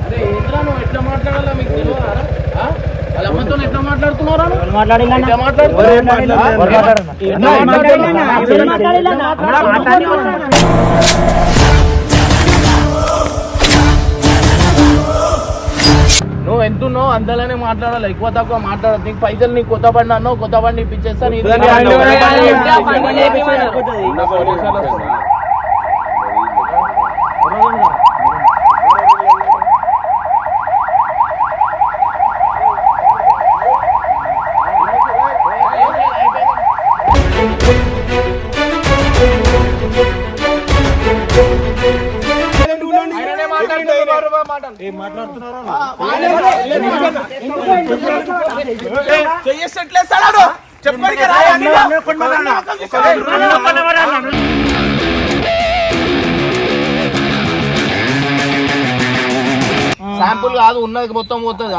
అరే ఏంద్రా నువ్వు ఎట్లా మాట్లాడాలా మీకు తెలియదా? వాళ్ళ అమ్మతో ఎట్లా మాట్లాడుతున్నారా? నువ్వు ఎంతున్నావు అంతలోనే మాట్లాడాలి, ఎక్కువ తక్కువ మాట్లాడాలి. నీకు పైసలు నీకు కొత్త బండి అన్నావు, కొత్త బండి ఇప్పించేస్తా. శాంపుల్ కాదు ఉన్నది మొత్తం పోతుంది.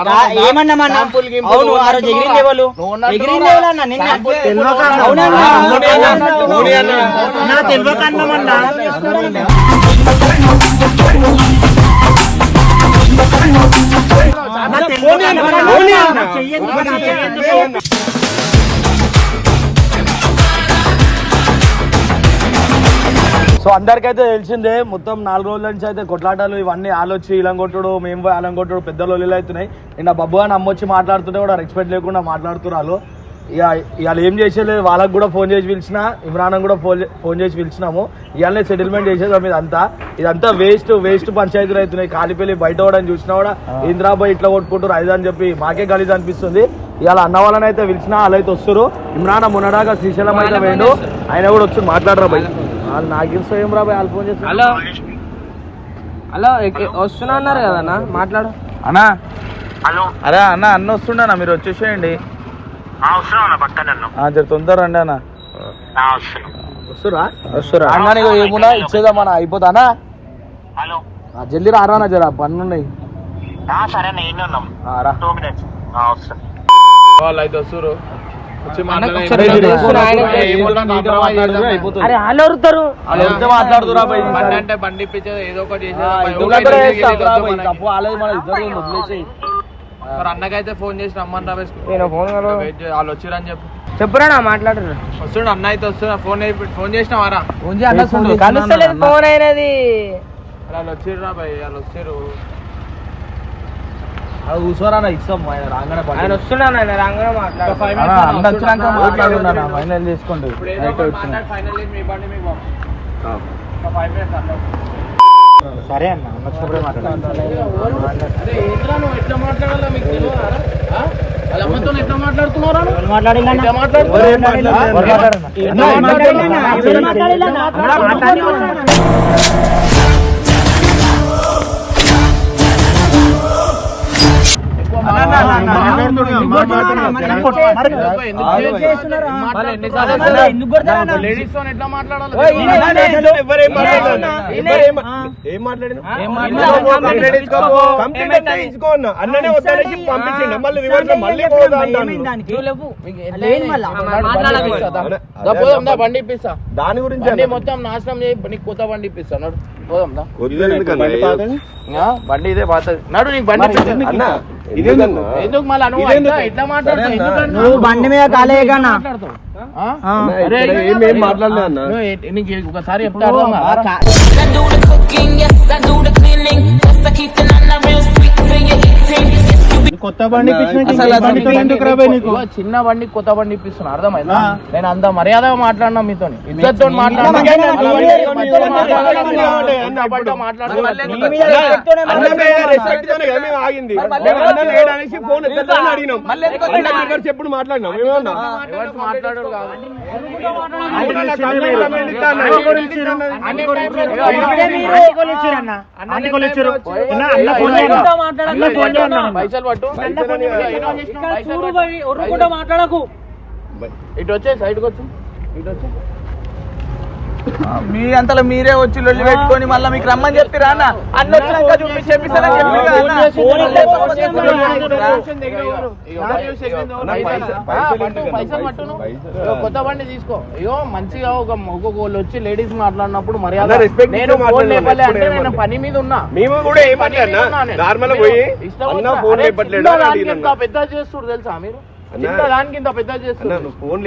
సో అందరికైతే తెలిసిందే, మొత్తం 4 రోజుల నుంచి అయితే కొట్లాటలు ఇవన్నీ ఆలోచి ఇలా కొట్టుడు, మేము పోయి అలా కొట్టుడు పెద్ద లొల్లీలు అవుతున్నాయి. నిన్న బబ్బు అని అమ్మొచ్చి మాట్లాడుతుంటే కూడా రెస్పెక్ట్ లేకుండా మాట్లాడుతున్నారు. ఇవాళ ఏం చేసేలేదు, వాళ్ళకి కూడా ఫోన్ చేసి పిలిచిన, ఇమ్రాన్ కూడా ఫోన్ చేసి పిలిచినాము. ఇవాళనే సెటిల్మెంట్ చేసేదాం. ఇదంతా వేస్ట్ పంచాయతీలు అవుతున్నాయి. కాలిపల్లి బయట కూడా చూసినా కూడా ఇంద్రాబాయ్ ఇట్లా కొట్టుకుంటారు ఐదు అని చెప్పి మాకే గలీజ్ అనిపిస్తుంది. ఇవాళ అన్న వాళ్ళని అయితే పిలిచినా వాళ్ళు అయితే వస్తారు. ఇమ్రాన్ మున్నడాగా శ్రీశైలం అయితే వేయండు, ఆయన కూడా వచ్చి మాట్లాడరా బయట. వాళ్ళు నాకు తెలుసు ఏం రా వాళ్ళు ఫోన్ చేస్తారు. హలో వస్తున్నా అన్నారు కదా అన్న, మాట్లాడు అన్నా. అరే అన్న వస్తుండనా, మీరు వచ్చేసేయండి. జర తొందర రండి అన్న. వస్తురా అన్నా, నీకు ఏమున్నా ఇచ్చేదామన్నా అయిపోతానా? జల్దీ రానా, జర పన్ను ఉన్నాయి. వాళ్ళు అయితే వస్తారు. బండి ఇప్పించేది ఏదో ఒకటి అన్నకైతే ఫోన్ చేసి రమ్మని వాళ్ళు వచ్చిరని చెప్పురా మాట్లాడరు. వస్తుండు అన్న అయితే వస్తున్నా. ఫోన్ చేసినావారా? ఫోన్ అయినది వాళ్ళు వచ్చిర్రా బాయ్, వాళ్ళు వచ్చారు. అది కూర్చోరా ఇస్తాం, ఆయన రాగానే ఆయన వస్తున్నాను, ఆయన రాగానే వచ్చినాక మాట్లాడున్నా ఫైనల్ చేసుకోండి. సరే అన్న, వచ్చినప్పుడే ఎట్లా మాట్లాడాలా మీకు తెలియదా? వాళ్ళ అమ్మతో ఎట్లా మాట్లాడుతున్నారా? లేడీస్ తో ఎట్లా మాట్లాడాలి? అన్ననే వద్దనేసి పంపించండి, మళ్ళీ బండి ఇప్పిస్తా. దాని గురించి మొత్తం నాశనం చేయి, నీకు కొత్త బండి ఇప్పిస్తా. నడు పోదాందా? బండి ఇదే పాత. నడు నీకు బండి ఎందుకు మళ్ళీ ఎట్లా మాట్లాడుతావు? బండి మీద కాలే కన్నా నీకు ఒకసారి చెప్తా అర్థం కదా. కొత్త బండి చిన్న బండి కొత్త బండి ఇప్పిస్తున్నా, అర్థమైందా? నేను అంత మర్యాదగా మాట్లాడినా, మీతో ఇజ్జత్తో మాట్లాడినా. ఎప్పుడు మాట్లాడినాం మాట్లాడారు కాదు. పైసలు పట్టు, మాట్లాడకు. ఇటు వచ్చే సైడ్కి వచ్చు, ఇటు వచ్చే మీ అంతలో మీరే వచ్చి లొల్లి పెట్టుకొని మళ్ళీ మీకు రమ్మని చెప్పిరా అన్న అన్న వచ్చినాక చెప్పిస్తానని కొత్త బండి తీసుకో. ఇగో మంచిగా ఒక్కొక్కళ్ళు వచ్చి లేడీస్ మాట్లాడినప్పుడు మర్యాద. నేను ఫోన్ లేపలే అంటే నేను పని మీద ఉన్నా. మేము కూడా ఏమని అన్న నార్మల్ పోయి అన్న ఫోన్ లేపట్లేడా పెద్ద చేస్తుడు తెలుసా మీరు? దానికి ఇంత పెద్ద చేస్తున్నారు. ఫోన్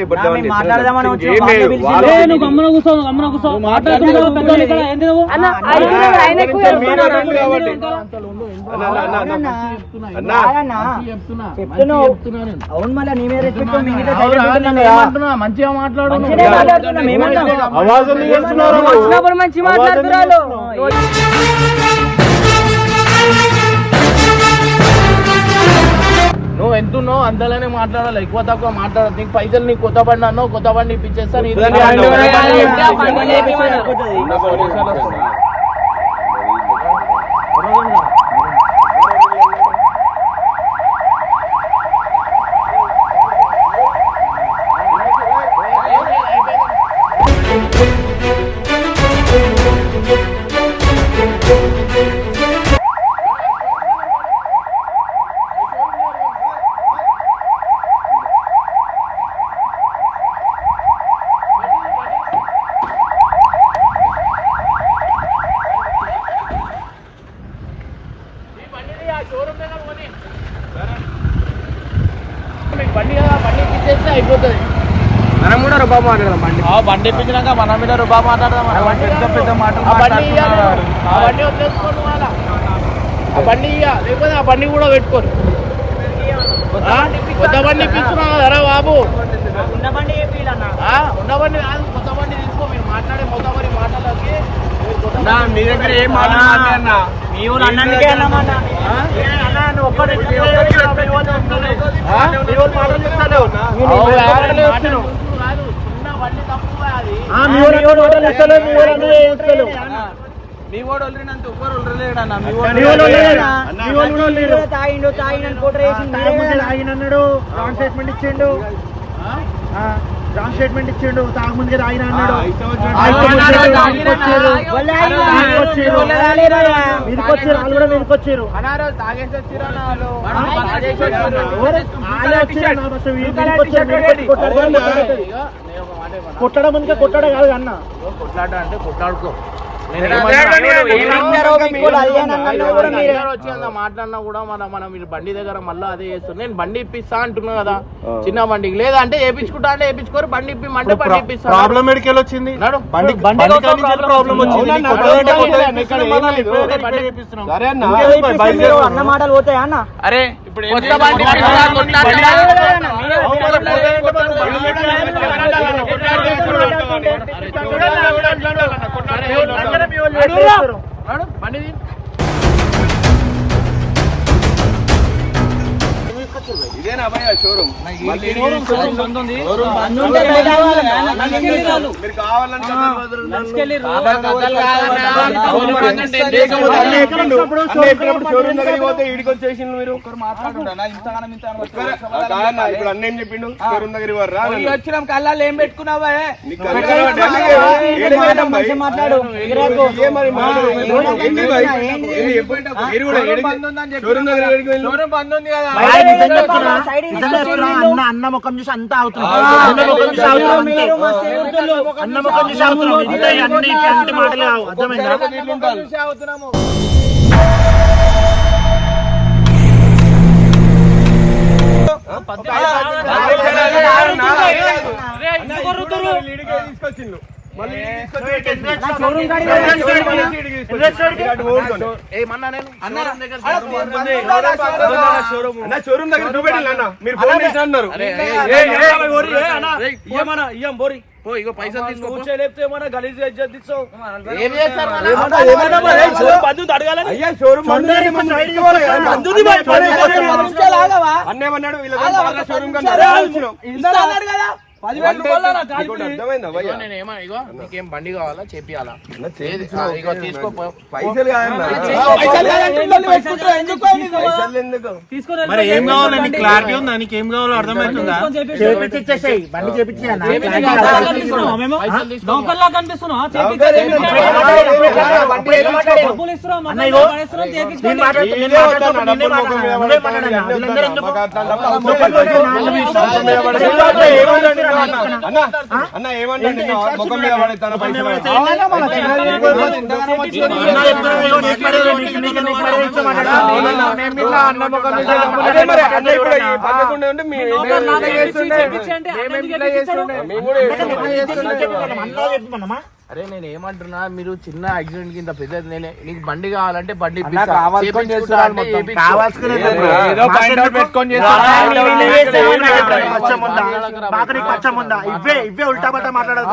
మంచిగా మాట్లాడు. మంచి మాట్లాడుతున్నారు. నువ్వు ఎంతున్నావు అంతలోనే మాట్లాడాలి, ఎక్కువ తక్కువ మాట్లాడదు. నీకు పైసలు నీకు కొత్త బండి అన్నావు, కొత్త బండి ఇప్పించేస్తా. బండి కదా, బండి ఇప్పించేస్తే అయిపోతుంది. మనం కూడా రుబా మాట్లాడదాం. బండి ఇప్పించినాక మన మీద రుబా మాట్లాడదాం. పెద్ద మాటలు బండి వదిలేసుకోండి. వాళ్ళ ఆ బండి లేకపోతే ఆ బండి కూడా పెట్టుకోరు. కొత్త బండి ఇప్పిస్తున్నా కదా బాబు. ఉన్న బండి కాదు, కొత్త బండి తీసుకో. మీరు మాట్లాడే మొత్త బండి మాటలకి మీ దగ్గర ఏం మాట్లాడినా మీ ఊరు అన్నందుకే అన్నమాట. రాంగ్ స్టేట్మెంట్ ఇచ్చిండు. తాగముందుగా తాగిన అన్నాడు. మీదకొచ్చారు కొట్టడం ఇంకా కొట్టడం కాదు అన్న. కొట్లాట అంటే కొట్లాడుకో. మాట్లాడినా కూడా మనం మీరు బండి దగ్గర మళ్ళీ అదే చేస్తారు. నేను బండి ఇప్పిస్తా అంటున్నా కదా చిన్న బండికి. లేదా అంటే వేయించుకుంటా అంటే వేయించుకోరు. బండి ఇప్పిమంటే బండి ఇప్పిస్తా. ప్రాబ్లం ఎడికి వచ్చింది. అన్న మాటలు పోతాయా అన్న? అరే ఇప్పుడు బండి ఇదేనా భయ షోరూమ్? మీరు కావాలని షోరూమ్ దగ్గరికి పోతే ఈడికి వచ్చేసి మీరు ఇప్పుడు అన్న ఏం చెప్పిండు? షోరూమ్ దగ్గరికి వర్రా వచ్చినాం. కళ్ళాలు ఏం పెట్టుకున్నావా? మాట్లాడు. అన్న ముఖం చూసి అంతా అవుతుంది. అన్న ముఖం చూసి అన్ని మాటలు అర్థమైందా? షోరూమ్ దగ్గర చూపెట్టిన మీరు ఫోన్ చేసి అన్నారు. ఇగో పైసలు తీసుకో. గలీజ్ ఇస్తావు. ఏం చేస్తారు? అన్నేమన్నాడు? షోరూమ్ నీకేం బండి కావాలా? చేపియాలా? తీసుకో. పైసలు పైసలు ఎందుకు? మరి ఏం కావాలి నీకు క్లారిటీ ఉందా? నీకు ఏం కావాలో అర్థమవుతుందా? చేపించేసేయ్ బండి చేపించి అన్న లోకల్లా కనిపిస్తున్నావా? డబ్బులు ఇస్తున్నాం అన్న ఏమంటే ముఖం మీద పడేస్తాను పైసలు. అదే మరి అన్న ఇప్పుడు ఈ పక్కకుండా ఉంటే మేము కూడా అరే నేను ఏమంటున్నా, మీరు చిన్న యాక్సిడెంట్ కింద పెద్ద నీకు బండి కావాలంటే బండి ఇవే ఉల్టా పట్టా మాట్లాడదు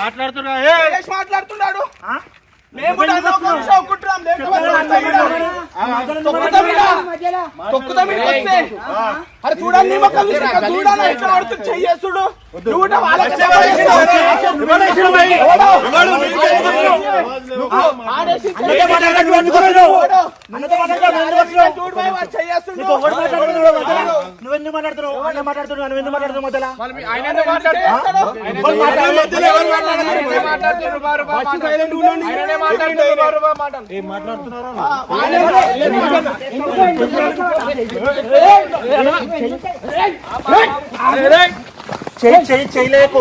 మాట్లాడుతున్నాడు. అరే చూడండి చెయ్యేసుడు నువ్వెందుకు మాట్లాడుతున్నావు? చేయలేకు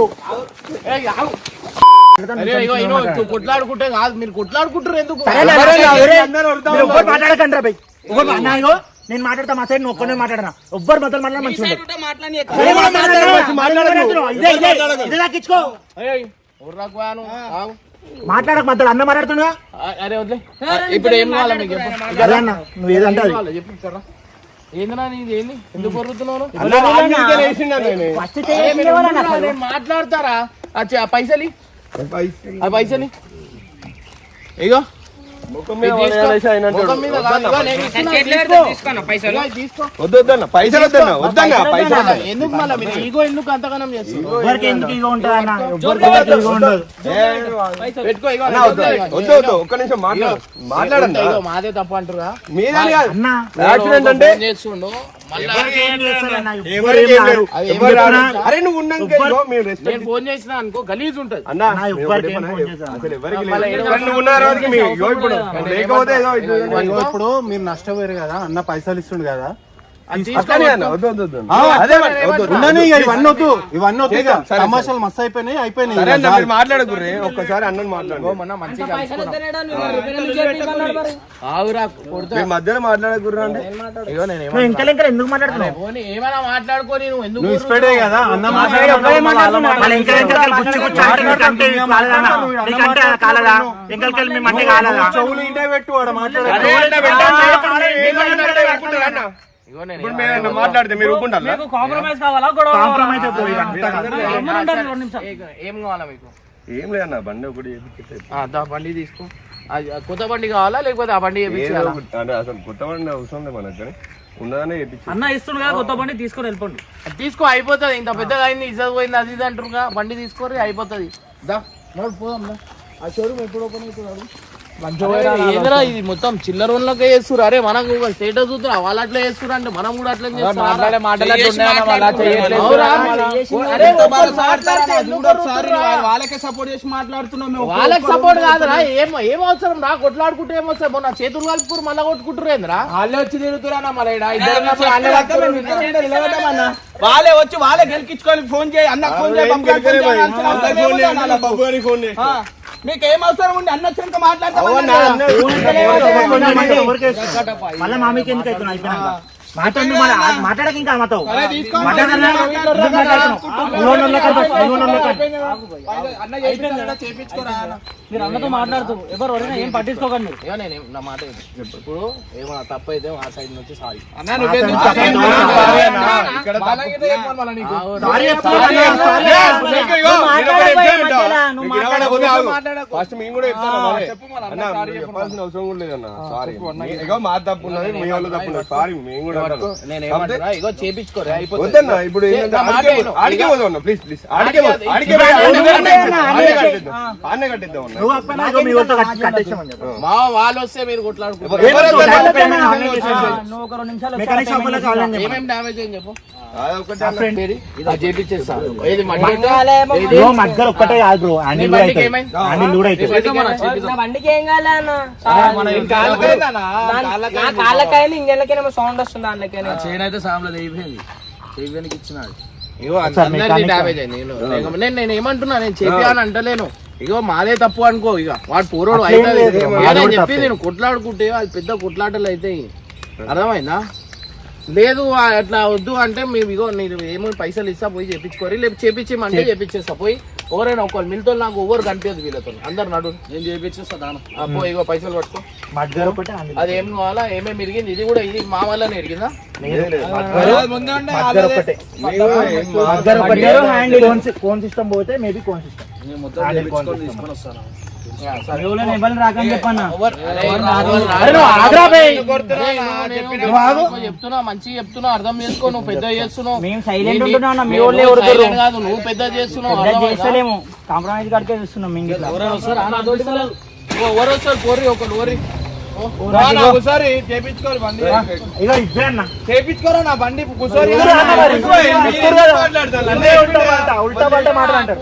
కొట్లాడుకుంటే కాదు, మీరు కొట్లాడుకుంటారు ఎందుకు? మాట్లాడకండి రా బై. నేను మాట్లాడతా మా సైడ్, నువ్వు ఒక్కనే మాట్లాడనా? ఎవ్వరు మొదలు మాట్లాడ మంచిగా మాట్లాడక మధ్యలో అన్న మాట్లాడుతున్నా. అరే వదిలే, ఇప్పుడు ఏం కావాలి మీకు? అదే అన్న నువ్వు ఏదంటే చెప్తారా? ఏందన్నా నీది? ఏంది? ఎందుకు కొరుకుతున్నావు? మాట్లాడతారా? ఆ పైసలు ఇగో ఎందుకు మళ్ళీ ఈగో ఎందుకు అంతగానం చేస్తారు? ఎందుకు ఇగో ఉంటుందా అన్న? పెట్టుకో. ఒక్క నిమిషం మాట్లాడండి. మాదే తప్పు అంటారుగా యాక్సిడెంట్ అంటే చేస్తుండు. అరే నువ్వు ఉన్నాక నేను ఫోన్ చేసిన అనుకో గలీజ్ ఉంటది. ఇప్పుడు మీరు నష్టపోయారు కదా అన్న, పైసలు ఇస్తుండు కదా, తమాషాలు మస్తు అయిపోయినాయి. మాట్లాడకుర్రే ఒక్కసారి అన్నని మాట్లాడు. మధ్యలో మాట్లాడకుర్రా అంటే ఎందుకు మాట్లాడుతున్నావు? ఏమైనా మాట్లాడుకోని నువ్వు ఎందుకు ఇష్టపడే కదా అన్న చెవులు ఇంటే పెట్టు వాడు మాట్లాడితే మీరు కాంప్రమైజ్ కావాలా? ఏం కావాలా మీకు? ఏం లేదన్న బండి ఒకటి బండి తీసుకో. కొత్త బండి కావాలా లేకపోతే ఆ బండి అంటే అసలు కొత్త బండి అవసరం లేదు మనకు, కానీ ఉన్నదానే అన్న ఇస్తుండగా కొత్త బండి తీసుకొని వెళ్ళిపోండి. తీసుకో, అయిపోతుంది. ఇంత పెద్దగా అయింది, ఇజ్జత్ పోయింది, అది ఇది అంటారుగా. బండి తీసుకోరి అయిపోతుంది. దా పోదాం. ఆ షోరూమ్ ఎప్పుడు ఓపెన్ అవుతున్నాడు? ఏంద్రా ఇది మొత్తం చిల్లర వాళ్ళకే చేస్తున్నారు. అరే మనకు స్టేటస్ చూస్తున్నా వాళ్ళు అట్లా చేస్తున్నారు అంటే మనం కూడా అట్లా వాళ్ళకే సపోర్ట్ చేసి మాట్లాడుతున్నాం. వాళ్ళకి సపోర్ట్ కాదురా. ఏం అవసరం రా కొట్లాడుకుంటే ఏమొస్తాయి. మొన్న చేతులు కలుపుకురు మళ్ళా కొట్టుకుంటారు ఏంద్రా. వాళ్ళే వచ్చి తిరుగుతున్నా వాళ్ళే వచ్చి వాళ్ళే గెలిపించుకోవాలి. ఫోన్ చేయి అన్న, ఫోన్ చేయి, ఫోన్ చేయి. మీకేం అవసరం ఉండి అన్న వచ్చినాక మళ్ళీ మామీకి ఎందుకు అవుతున్నా అయిపోయినాక మాట్లాడక ఇంకా మాతో మీరు అన్నతో మాట్లాడుతూ ఎవరు ఎవరైనా ఏం పట్టించుకోకండి. నా మాట ఇప్పుడు ఏమన్నా తప్పైతే ఆ సైడ్ నుంచి సారీ ఫస్ట్ మేము కూడా చెప్పాల్సిన అవసరం కూడా లేదన్న. సారీ మా తప్పు ఉన్నది, మీ వాళ్ళు తప్పు ఉన్నది. సారీ మేము కూడా ఇగో చేపించుకోరా వద్దన్నా. ఇప్పుడు ఆడికే పోదాం ప్లీజ్ ప్లీజ్. ఆడికే కట్టిద్దాం అన్న. మా వాళ్ళు వస్తే మీరు కొట్లాడుకుంటారు. ఏమేమి డామేజ్ అయింది చెప్పు. చేపించేస్తాను. ఒక్కటే కాదు బ్రో, కాళ్ళకైనా ఇంకెళ్ళకైనా సౌండ్ వస్తుంది. అందుకైనా చైన్ అయితే సాంబ్లది అయిపోయింది. చేయడానికి ఇచ్చినాడు. డ్యామేజ్ అయింది. నేను ఏమంటున్నా, నేను చెప్పాను అంటలేను. ఇగో మాదే తప్పు అనుకో. ఇక వాడు పూర్వడు అయితే చెప్పి నేను కొట్లాడుకుంటే అది పెద్ద కొట్లాటలు అయితే అర్థమైందా. లేదు అట్లా వద్దు అంటే మేము ఇగో నేను ఏమో పైసలు ఇస్తా పోయి చేపించుకోరి, లేకపోతే చేపించేమంటే చేపించేస్తా. పోయి ఎవరైనా ఒకరు మిల్తో నాకు ఎవరు కనిపించదు. వీళ్ళతో అందరు నడు నేను చేపించేస్తా. దాని ఇగో పైసలు పట్టుకో. అది ఏం కావాలా, ఏమేమి ఇరిగింది. ఇది కూడా ఇది మా వల్లనే ఇరిగిందా. కోన్ సిస్టమ్ పోతే మేబీ కోన్ సిస్టమ్ తీసుకొని వస్తాను. చెప్తున్నా మంచిగా చెప్తున్నా, అర్థం చేసుకో. నువ్వు పెద్ద చేస్తున్నావు, కాదు నువ్వు పెద్ద చేస్తున్నావు. కాంప్రమైజ్ కడికే చూస్తున్నాం. ఎవరు వస్తారు పోర్రి ఒకరు ఓరి ఒకసారి చేపించుకోరు బండి. చేపించుకోరా నా బండి కూర్చోని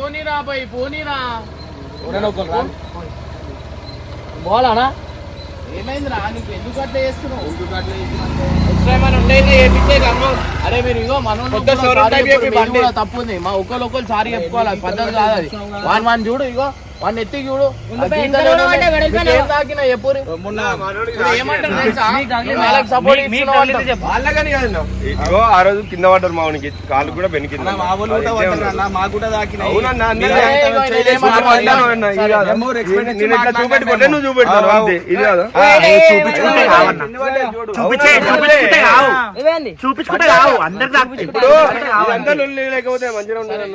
పోనీరా పోయి పోనీరా. పోవాలనా ఏమైందిరా నీకు ఎందుకు అట్లా చేస్తున్నావు. అరే మీరు ఇగో మనం తప్పు ఉంది. మా ఒకరు సారీ చెప్పుకోవాలి. అది పద్ధతి కాదు. అది వాన్ చూడు, ఇగో వాడిని ఎత్తి చూడు. తాకినా ఎప్పుడు ఇగో ఆ రోజు కింద పడ్డారు మావునికి, కాళ్ళు కూడా పెనికింది. చూపెట్టుకుంటే నువ్వు చూపెట్టాను అంతే. ఇది కాదు చూపించుకుంటే ఇప్పుడు అంతా లేకపోతే మంచిగా ఉంటారు.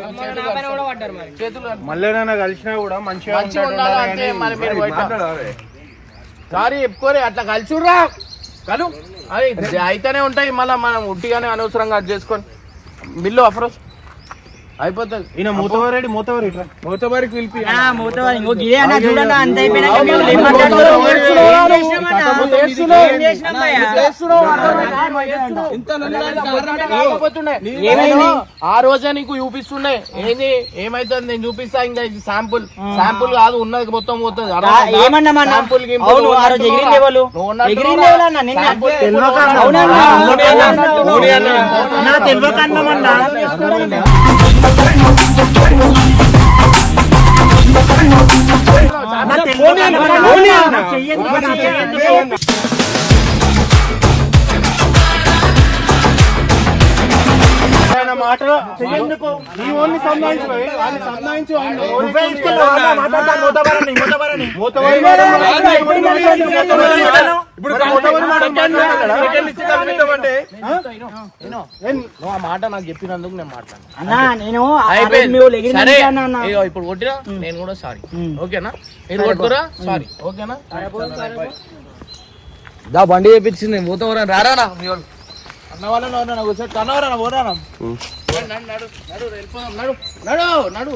మళ్ళీ కలిసినా కూడా మంచిగా సారీ చెప్పుకోరే. అట్లా కలిసిరా కలు అది అయితేనే ఉంటాయి. మళ్ళీ మనం ఉట్టిగానే అనవసరంగా అది చేసుకొని బిల్లు అఫ్రోజ్ అయిపోతుంది. ఈయన మూతవారెడ్డి మూతవారికి పిలిపి ఆ రోజే నీకు చూపిస్తుండే. ఏంది ఏమైతుంది నేను చూపిస్తా. ఇంకా శాంపుల్ కాదు ఉన్నది మొత్తం పోతుంది. శాంపుల్ మాటలు చెయ్యేందుకు నీ ఓన్ని సంబంధించి ఆ మాట నాకు చెప్పినందుకు నేను మాట్లాడాను. ఇప్పుడు కొట్టినా నేను కూడా సారీ. ఓకేనా మీరు కొట్టుకురా సారీ. ఓకేనా దా బండి చేపించింది మూతవరం రారా మీ వాళ్ళు అన్న వాళ్ళని కూర్చో కన్నవరా పోరానా. నడు నడు నడు నడు